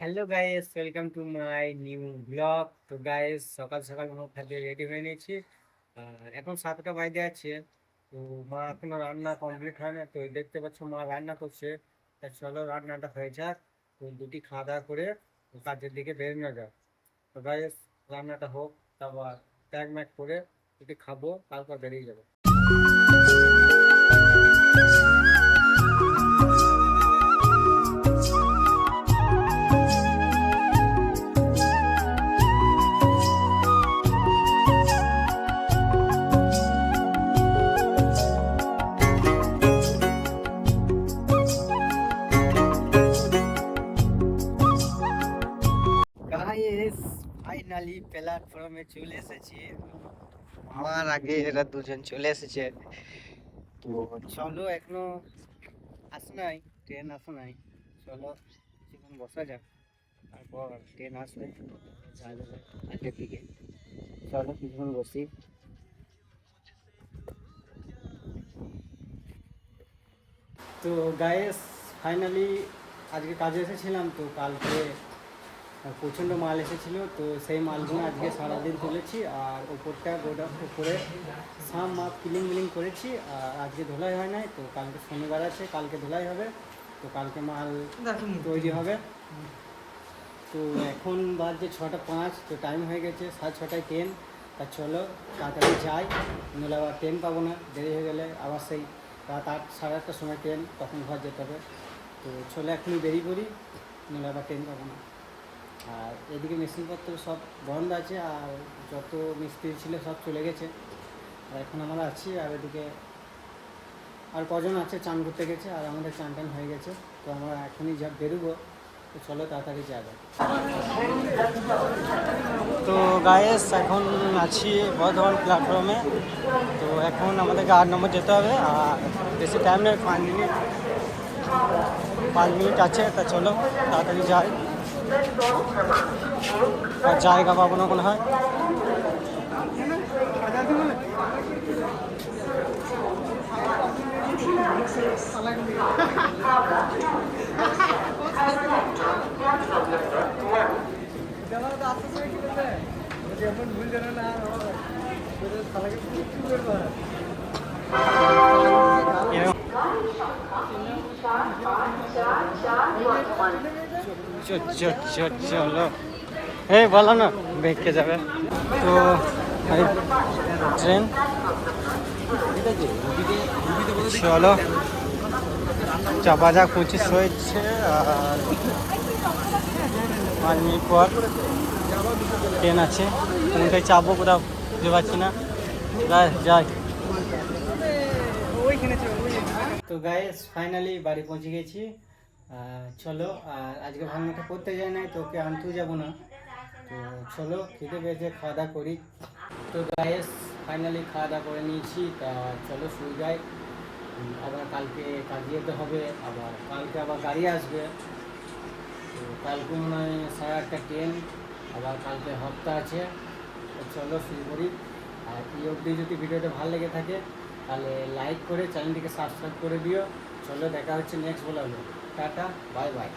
Hello guys, welcome to my new blog. তো guys, সকাল সকাল মুখ হাত দিয়ে রেডি হয়ে নিয়েছি। এখন 7টা বাজে আছে। তো মা এখনো রান্না কমপ্লিট হয় না, তো দেখতে পাচ্ছ মা রান্না করছে। তা চলো রান্নাটা হয়ে যাক, তো দুটি খাওয়া দাওয়া করে কাজের দিকে বেরোনো যাক। তো গাইস, রান্নাটা হোক, তারপর প্যাক ম্যাক করে দুটি খাবো, তারপর বেরিয়ে যাবো। গাইস, ফাইনালি প্ল্যাটফর্মে চলে এসেছি। আমার আগে এরা দুজন চলে এসেছে। তো চলো, এখনো আসে নাই, ট্রেন আসে নাই। চলো কিছুক্ষণ বসা যাক, তারপর ট্রেন আসবে যাওয়া যাবে আগের দিকে। চলো কিছুক্ষণ বসি। তো গাইস, ফাইনালি আজকে কাজে এসেছিলাম। তো কালকে প্রচণ্ড মাল এসেছিলো, তো সেই মালগুলো আজকে সারাদিন তুলেছি। আর ওপরটা গোডাউন উপরে সাম মাপ ক্লিন মিলিং করেছি। আর আজকে ধোলাই হয় নাই, তো কালকে শনিবার আছে, কালকে ধোলাই হবে। তো কালকে মাল তৈরি হবে। তো এখন বাজে 6টা 5, তো টাইম হয়ে গেছে 6:30 ট্রেন। তা চলো তাড়াতাড়ি যাই, নইলে আবার ট্রেন পাবো না। দেরি হয়ে গেলে আবার সেই রাত 8, সাড়ে 8টার সময় ট্রেন, তখন ঘর যেতে হবে। তো চলো এখনই বেরিয়ে পড়ি, নইলে আবার ট্রেন পাবো না। আর এদিকে মেশিনপত্র সব বন্ধ আছে, আর যত মিস্ত্রি ছিল সব চলে গেছে। আর এখন আমরা আছি, আর এদিকে আর কজন আছে চান করতে গেছে, আর আমাদের চান টান হয়ে গেছে। তো আমরা এখনই যা বেরোবো, তো চলো তাড়াতাড়ি যাবে। তো গায়েস, এখন আছি বর্ধমান প্ল্যাটফর্মে। তো এখন আমাদেরকে 8 নম্বর যেতে হবে, আর বেশি টাইম নেই, 5 মিনিট আছে। তা চলো তাড়াতাড়ি যাই, আর জায়গা পাবো না মনে হয়। চলো, এই বলো না, বেঁকে যাবে। তো ট্রেন, চলো চাপা যাক। 25 হয়েছে, আর 5 মিনিট পর ট্রেন আছে। কোনটায় চাপবো কোথাও বুঝতে পারছি না, যাই। তো গাইস, ফাইনালি বাড়ি পৌঁছে গেছি। চলো, আর আজকে ভাঙনাটা করতে যাই নাই, তো ওকে আনতেও যাবো না। তো চলো, খিদে পেয়েছে, খাওয়া দাওয়া করি। তো গাইস, ফাইনালি খাওয়া দাওয়া করে নিয়েছি। তা চলো শুয়ে যাই। আবার কালকে কাজে যেতে হবে, আবার কালকে আবার গাড়ি আসবে। তো কালকে মনে হয় 8:30 ট্রেন, আবার কালকে হপ্তা আছে। তো চলো শুরু করি। আর এই অবধি যদি ভিডিওটা ভালো লেগে থাকে, তাহলে লাইক করে চ্যানেলটিকে সাবস্ক্রাইব করে দিও। চলো দেখা হচ্ছে নেক্সট ব্লগে। Tata, bye bye.